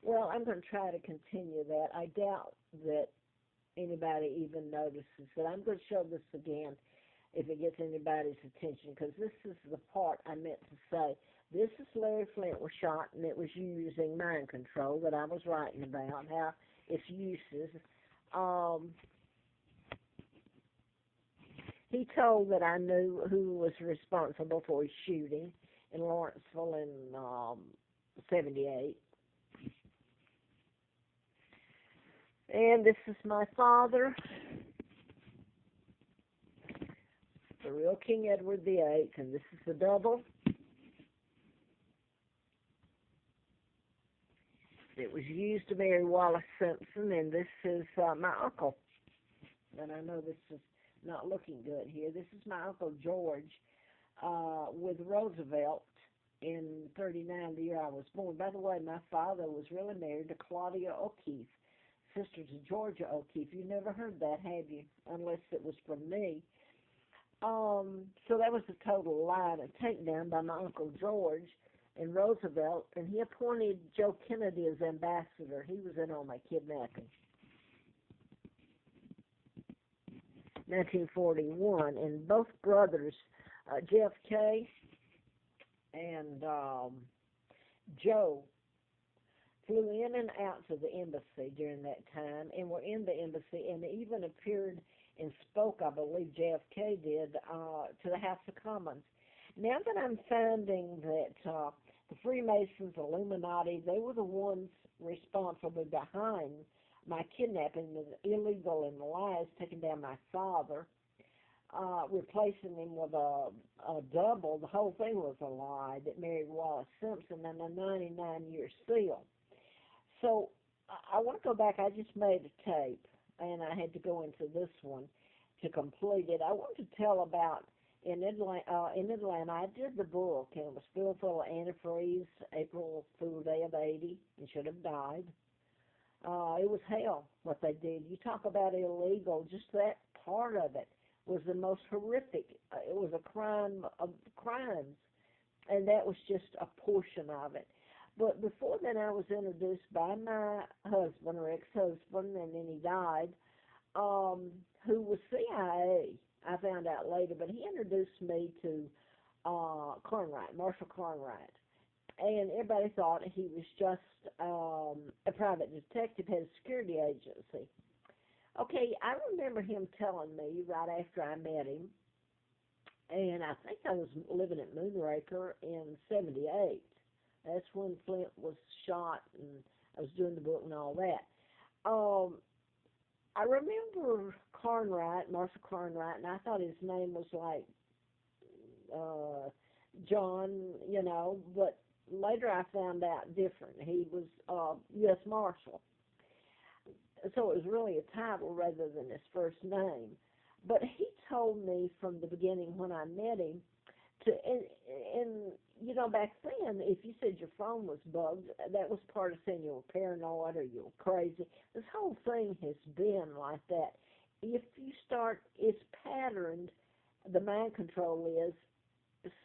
Well, I'm going to try to continue that. I doubt that anybody even notices that. I'm going to show this again if it gets anybody's attention, because this is the part I meant to say. This is Larry Flint was shot, and it was using mind control that I was writing about, how its uses. Um, he told that I knew who was responsible for his shooting in Lawrenceville in 78. And this is my father, the real King Edward VIII, and this is the double. It was used to marry Wallace Simpson, and this is my uncle. And I know this is not looking good here. This is my Uncle George with Roosevelt in 39, the year I was born. By the way, my father was really married to Claudia O'Keefe, sister to Georgia O'Keefe. You never heard that, have you? Unless it was from me. So that was a total lie and takedown by my Uncle George and Roosevelt, and he appointed Joe Kennedy as ambassador. He was in on my kidnapping. 1941, and both brothers, JFK and Joe, flew in and out to the embassy during that time, and were in the embassy, and even appeared and spoke, I believe JFK did, to the House of Commons. Now that I'm finding that the Freemasons, Illuminati, they were the ones responsible behind my kidnapping, the illegal and the lies, taking down my father, replacing him with a double. The whole thing was a lie that married Wallace Simpson and a 99-year seal. So I want to go back. I just made a tape, and I had to go into this one to complete it. I want to tell about in Atlanta, I did the book, and it was filled full of antifreeze, April Fool Day of 80, and should have died. It was hell what they did. You talk about illegal, just that part of it was the most horrific. It was a crime of crimes, and that was just a portion of it. But before then, I was introduced by my husband or ex-husband, and then he died, who was CIA. I found out later, but he introduced me to Carnwright, Marshall Carnwright. And everybody thought he was just a private detective, had a security agency. Okay, I remember him telling me right after I met him, and I think I was living at Moonraker in 78. That's when Flint was shot, and I was doing the book and all that. I remember Carnwright, Marshall Carnwright, and I thought his name was like John, but later I found out different. He was U.S. Marshal. So it was really a title rather than his first name. But he told me from the beginning when I met him, back then, if you said your phone was bugged, that was part of saying you were paranoid or you were crazy. This whole thing has been like that. If you start, it's patterned, the mind control is,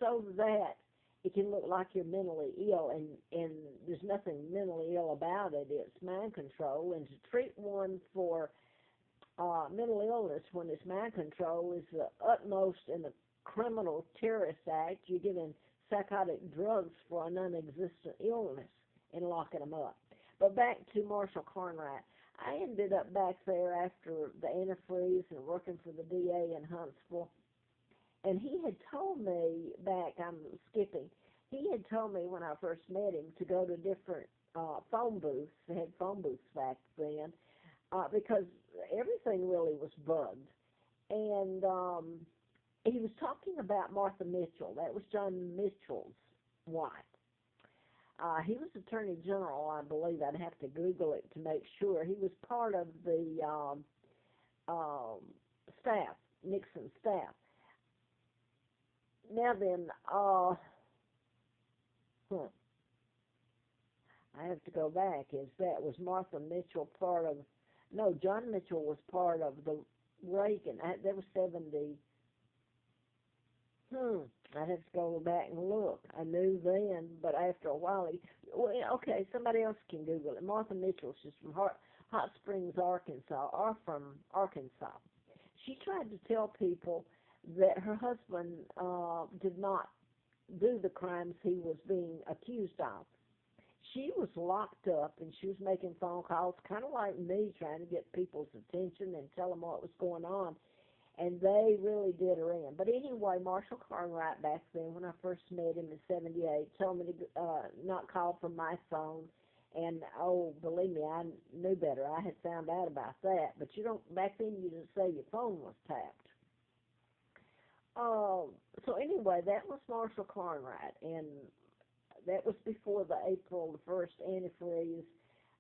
so that it can look like you're mentally ill, and there's nothing mentally ill about it. It's mind control, and to treat one for mental illness when it's mind control is the utmost in the criminal terrorist act. You're giving psychotic drugs for a non-existent illness and locking them up. But back to Marshall Carnwright. I ended up back there after the antifreeze and working for the DA in Huntsville. And he had told me back, I'm skipping, he had told me when I first met him to go to different phone booths. They had phone booths back then because everything really was bugged. And he was talking about Martha Mitchell. That was John Mitchell's wife. He was Attorney General, I believe. I'd have to Google it to make sure. He was part of the staff, Nixon staff. Now then, I have to go back. Was Martha Mitchell part of? No, John Mitchell was part of the Reagan. That was 70. I'd have to go back and look. I knew then, but after a while, well, okay, somebody else can Google it. Martha Mitchell, she's from Hot Springs, Arkansas, or from Arkansas. She tried to tell people that her husband did not do the crimes he was being accused of. She was locked up and she was making phone calls, kind of like me, trying to get people's attention and tell them what was going on. And they really did her in. But anyway, Marshall Carnwright back then, when I first met him in '78, told me to not call from my phone. And, oh, believe me, I knew better. I had found out about that. But you don't, back then you didn't say your phone was tapped. So anyway, that was Marshall Carnwright. And that was before the April the 1st antifreeze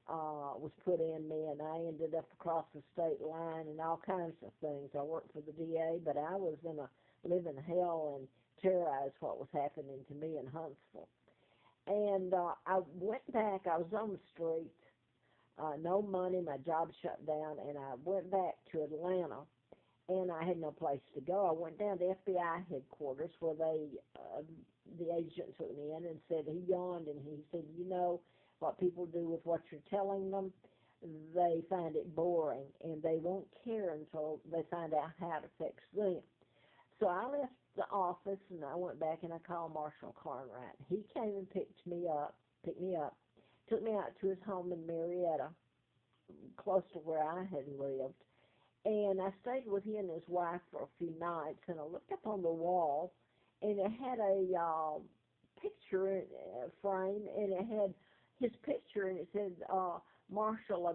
was put in me, and I ended up across the state line and all kinds of things. I worked for the DA, but I was in a living hell and terrorized what was happening to me in Huntsville. And I went back. I was on the street, no money, my job shut down, and I went back to Atlanta, and I had no place to go. I went down to FBI headquarters where the agent took me in and said, he yawned, and he said, you know what people do with what you're telling them? They find it boring, and they won't care until they find out how it affects them. So I left the office, and I went back, and I called Marshall Carnwright. He came and picked me up, took me out to his home in Marietta, close to where I had lived. And I stayed with he and his wife for a few nights, and I looked up on the wall, and it had a picture frame, and it had his picture, and it said, Marshal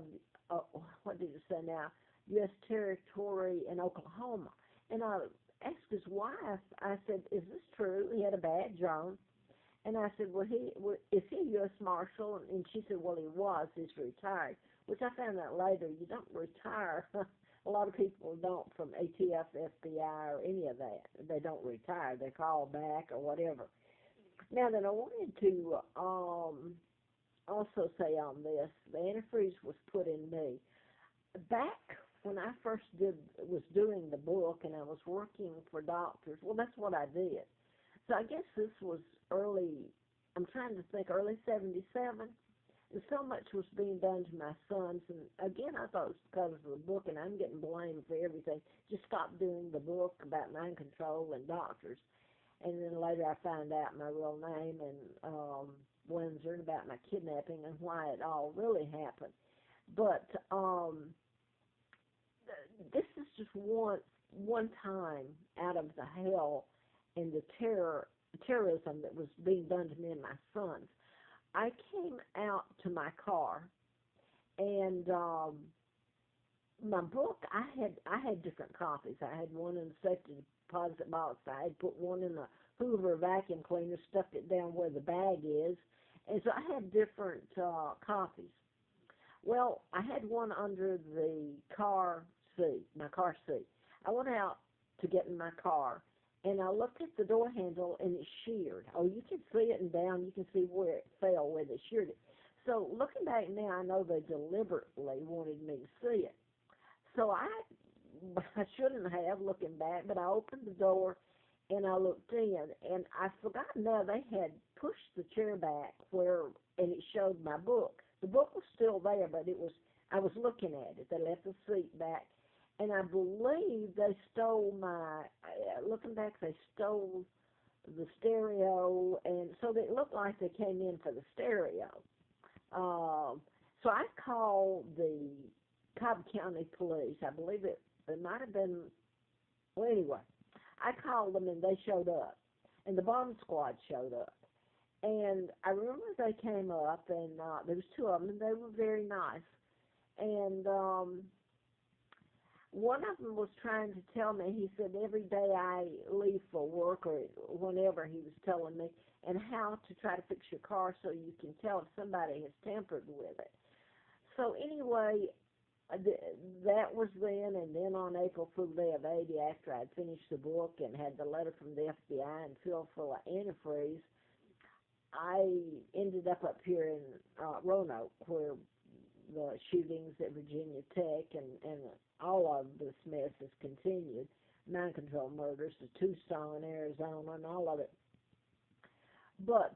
of, what did it say now, U.S. Territory in Oklahoma. And I asked his wife, I said, is this true? He had a badge on. And I said, is he a U.S. Marshal? And she said, well, he was. He's retired, which I found out later. You don't retire. A lot of people don't from ATF, FBI, or any of that. They don't retire. They call back or whatever. Now, then I wanted to also say on this, the antifreeze was put in me. Back when I first was doing the book and I was working for doctors, well, that's what I did. So I guess this was I'm trying to think, early '77. And so much was being done to my sons. And again, I thought it was because of the book, and I'm getting blamed for everything. Just stopped doing the book about mind control and doctors. And then later I found out my real name and Windsor and about my kidnapping and why it all really happened. But this is just one time out of the hell and the terrorism that was being done to me and my sons. I came out to my car, and my book, I had different copies. I had one in the safety deposit box. I had put one in the Hoover vacuum cleaner, stuffed it down where the bag is, and so I had different copies. Well, I had one under the car seat, my car seat. I went out to get in my car, and I looked at the door handle, and it sheared. Oh, you can see it, and down you can see where it fell, where they sheared it. So looking back now, I know they deliberately wanted me to see it. So I shouldn't have, looking back, but I opened the door, and I looked in, and I forgot now they had pushed the chair back and it showed my book. The book was still there, but I was looking at it. They left the seat back. And I believe they stole looking back, they stole the stereo, and so it looked like they came in for the stereo. So I called the Cobb County Police. I believe it might have been, well, anyway, I called them, and they showed up, and the bomb squad showed up. And I remember they came up, and there was two of them, and they were very nice. And one of them was trying to tell me, he said, every day I leave for work or whenever, he was telling me, and how to try to fix your car so you can tell if somebody has tampered with it. So anyway, that was then, and then on April Fool Day of '80, after I'd finished the book and had the letter from the FBI and filled full of antifreeze, I ended up here in Roanoke, where the shootings at Virginia Tech and all of this mess has continued. Mindcontrol murders, the Tucson, Arizona, and all of it. But